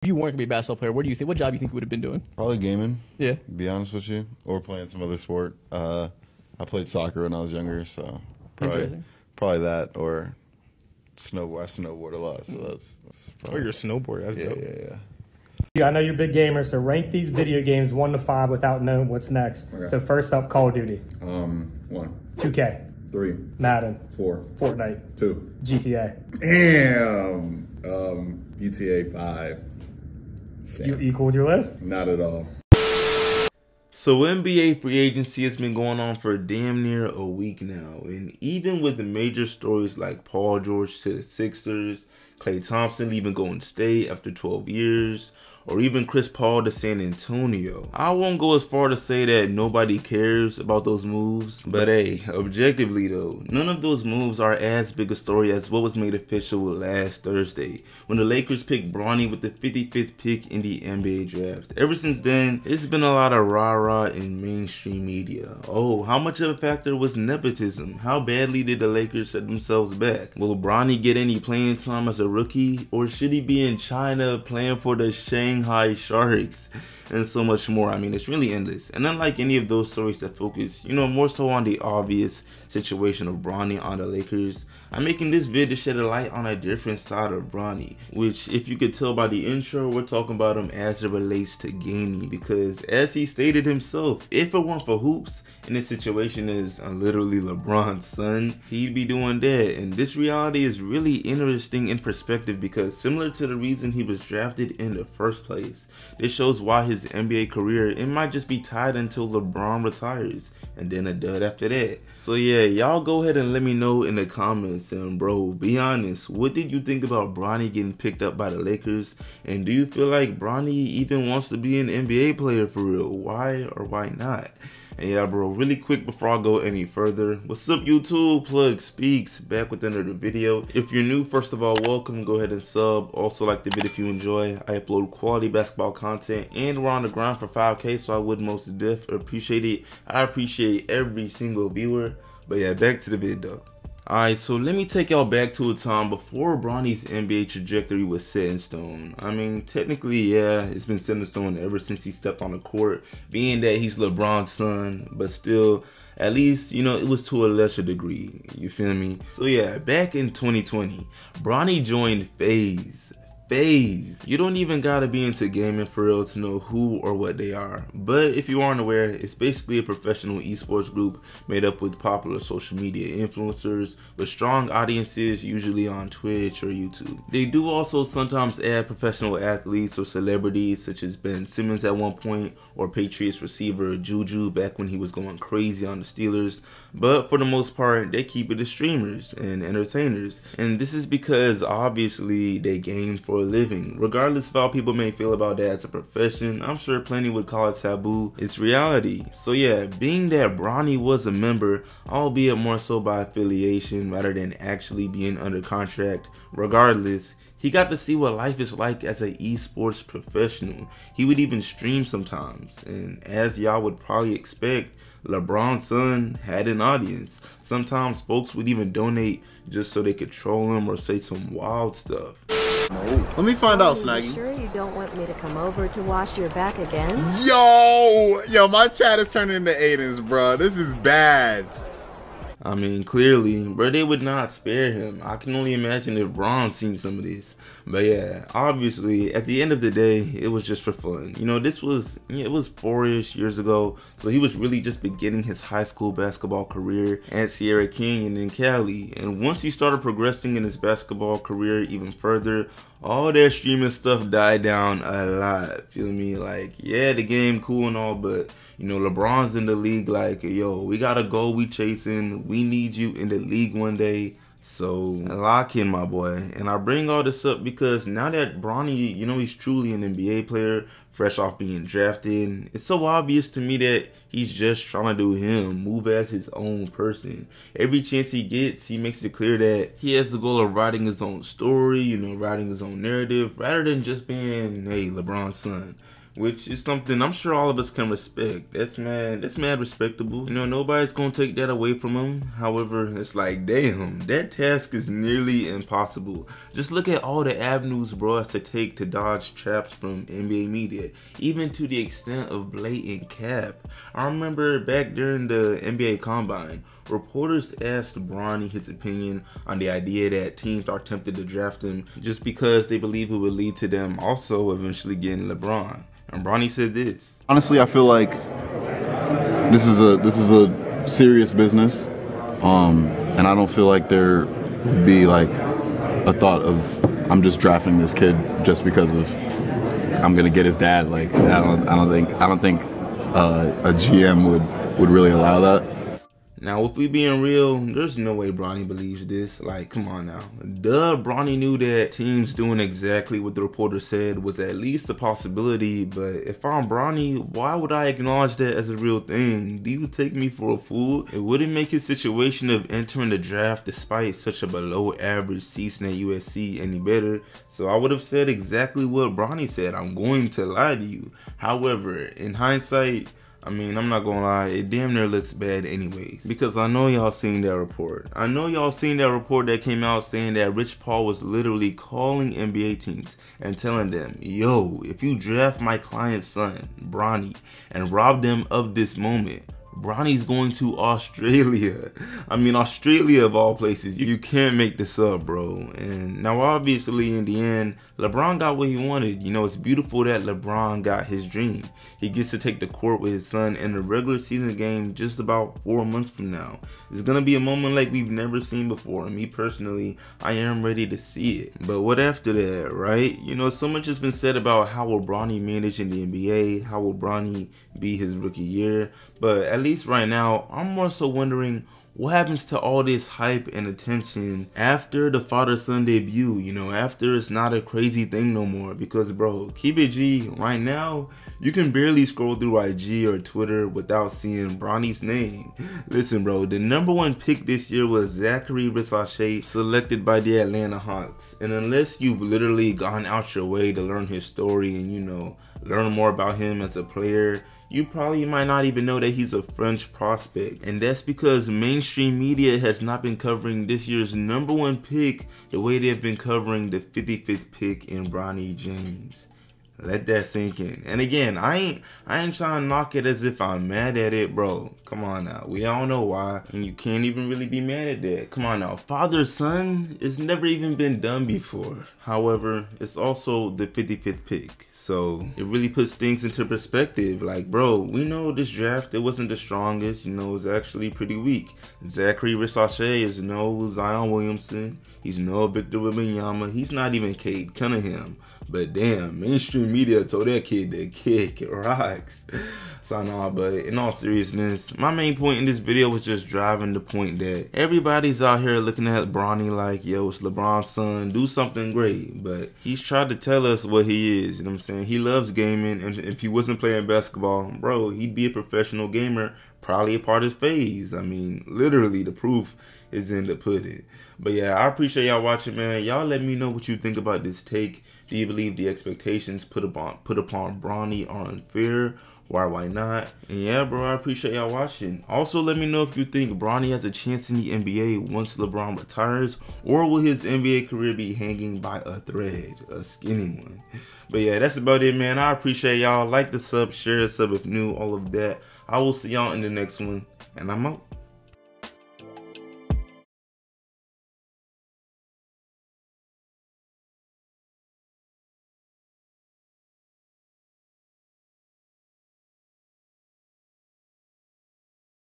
If you weren't gonna be a basketball player, what job do you think you would have been doing? Probably gaming. Yeah. To be honest with you, or playing some other sport. I played soccer when I was younger, so probably that or snowboard. I snowboard a lot, so that's probably. Oh, you're a snowboarder. That's dope. Yeah. Yeah, I know you're a big gamer, so rank these video games 1 to 5 without knowing what's next. Okay. So first up, Call of Duty. 1, 2K. 3, Madden. 4, Fortnite. 2. GTA. Damn. GTA 5. You cool with your list? Not at all. So NBA free agency has been going on for damn near a week now, and even with the major stories like Paul George to the Sixers, Klay Thompson leaving Golden State after 12 years, or even Chris Paul to San Antonio, I won't go as far to say that nobody cares about those moves, but hey, objectively though, none of those moves are as big a story as what was made official last Thursday, when the Lakers picked Bronny with the 55th pick in the NBA draft. Ever since then, it's been a lot of rah-rah in mainstream media. Oh, how much of a factor was nepotism? How badly did the Lakers set themselves back? Will Bronny get any playing time as a rookie, or should he be in China playing for the Shanghai Sharks? And so much more. I mean, it's really endless. And unlike any of those stories that focus, more so on the obvious situation of Bronny on the Lakers, I'm making this vid to shed a light on a different side of Bronny, which, if you could tell by the intro, we're talking about him as it relates to gaming, because as he stated himself, if it weren't for hoops, and this situation is literally LeBron's son, he'd be doing that. And this reality is really interesting in perspective, because similar to the reason he was drafted in the first place, this shows why his NBA career, it might just be tied until LeBron retires, and then a dud after that. So yeah, y'all go ahead and let me know in the comments, and bro, be honest, what did you think about Bronny getting picked up by the Lakers? And do you feel like Bronny even wants to be an NBA player for real? Why or why not? And yeah, bro, really quick before I go any further, what's up YouTube? Plug Speaks back with another video. If you're new, first of all, welcome. Go ahead and sub. Also like the video if you enjoy. I upload quality basketball content, and we're on the grind for 5K, so I would most def appreciate it. I appreciate every single viewer. But yeah, back to the video. Alright, so let me take y'all back to a time before Bronny's NBA trajectory was set in stone. I mean, technically, yeah, it's been set in stone ever since he stepped on the court, being that he's LeBron's son, but still, at least, it was to a lesser degree, you feel me? So yeah, back in 2020, Bronny joined FaZe. You don't even gotta be into gaming for real to know who or what they are, but if you aren't aware, it's basically a professional esports group made up with popular social media influencers with strong audiences, usually on Twitch or YouTube. They do also sometimes add professional athletes or celebrities such as Ben Simmons at one point, or Patriots receiver Juju back when he was going crazy on the Steelers, but for the most part they keep it as streamers and entertainers, and this is because obviously they game for a living. Regardless of how people may feel about that as a profession, I'm sure plenty would call it taboo. It's reality. So yeah, being that Bronny was a member, albeit more so by affiliation rather than actually being under contract, regardless, he got to see what life is like as an esports professional. He would even stream sometimes, and as y'all would probably expect, LeBron's son had an audience. Sometimes folks would even donate just so they could troll him or say some wild stuff. Let me find out, You Snaggy. sure you don't want me to come over to wash your back again? Yo, my chat is turning into Aiden's, bro. This is bad. I mean, clearly, bro, they would not spare him. I can only imagine if Bron seen some of this. But yeah, obviously, at the end of the day, it was just for fun. This was, it was 4-ish years ago, so he was really just beginning his high school basketball career at Sierra King and in Cali. And once he started progressing in his basketball career even further, all that streaming stuff died down a lot. Feel me? Like, yeah, the game cool and all, but LeBron's in the league like, yo, we got a goal we chasing. We need you in the league one day. So lock in, my boy. And I bring all this up because now that Bronny, he's truly an NBA player, fresh off being drafted, it's so obvious to me that he's just trying to do him, move as his own person. Every chance he gets, he makes it clear that he has the goal of writing his own story, writing his own narrative, rather than just being, hey, LeBron's son. which is something I'm sure all of us can respect. That's mad respectable. You know, nobody's gonna take that away from him. However, it's like, damn, that task is nearly impossible. Just look at all the avenues bro has to take to dodge traps from NBA media, even to the extent of blatant cap. I remember back during the NBA Combine, reporters asked Bronny his opinion on the idea that teams are tempted to draft him just because they believe it would lead to them also eventually getting LeBron. And Bronny said this. Honestly, I feel like this is a serious business, and I don't feel like there would be like a thought of I'm just drafting this kid just because of I'm gonna get his dad. Like I don't think a GM would really allow that. Now, if we being real, there's no way Bronny believes this. Like, come on now. Duh, Bronny knew that teams doing exactly what the reporter said was at least a possibility, but if I'm Bronny, why would I acknowledge that as a real thing? Do you take me for a fool? It wouldn't make his situation of entering the draft despite such a below average season at USC any better, so I would have said exactly what Bronny said. I'm going to lie to you. However, in hindsight, I mean, I'm not gonna lie, it damn near looks bad anyways. Because I know y'all seen that report. I know y'all seen that report that came out saying that Rich Paul was literally calling NBA teams and telling them, yo, if you draft my client's son, Bronny, and rob them of this moment, Bronny's going to Australia. I mean, Australia of all places. You can't make this up, bro. And now obviously in the end, LeBron got what he wanted. You know, it's beautiful that LeBron got his dream. He gets to take the court with his son in a regular season game just about 4 months from now. It's gonna be a moment like we've never seen before. And me personally, I am ready to see it. But what after that, right? You know, so much has been said about how will Bronny manage in the NBA, how will Bronny be his rookie year. But at least right now, I'm more so wondering what happens to all this hype and attention after the father-son debut, you know, after it's not a crazy thing no more. Because bro, keep it G, right now, you can barely scroll through IG or Twitter without seeing Bronny's name. Listen bro, the #1 pick this year was Zachary Rissache, selected by the Atlanta Hawks. And unless you've literally gone out your way to learn his story and, you know, learn more about him as a player, you probably might not even know that he's a French prospect. And that's because mainstream media has not been covering this year's #1 pick the way they've been covering the 55th pick in Bronny James. Let that sink in. And again, I ain't trying to knock it as if I'm mad at it, bro. Come on now. We all know why. And you can't even really be mad at that. Come on now. Father-son, it's never even been done before. However, it's also the 55th pick. So it really puts things into perspective. Like, bro, we know this draft, it wasn't the strongest. You know, it was actually pretty weak. Zachary Rissache is no Zion Williamson. He's no Victor Wembanyama. He's not even Cade Cunningham. But damn, mainstream media told that kid to kick rocks. So no, but in all seriousness, my main point in this video was just driving the point that everybody's out here looking at Bronny like, yo, it's LeBron's son, do something great. But he's tried to tell us what he is, you know what I'm saying? He loves gaming, and if he wasn't playing basketball, bro, he'd be a professional gamer, probably a part of his phase. I mean, literally, the proof is in the pudding. But yeah, I appreciate y'all watching, man. Y'all let me know what you think about this take. Do you believe the expectations put upon Bronny are unfair? Why not? And yeah, bro, I appreciate y'all watching. Also, let me know if you think Bronny has a chance in the NBA once LeBron retires, or will his NBA career be hanging by a thread, a skinny one? But yeah, that's about it, man. I appreciate y'all. Like the sub, share the sub if new, all of that. I will see y'all in the next one, and I'm out.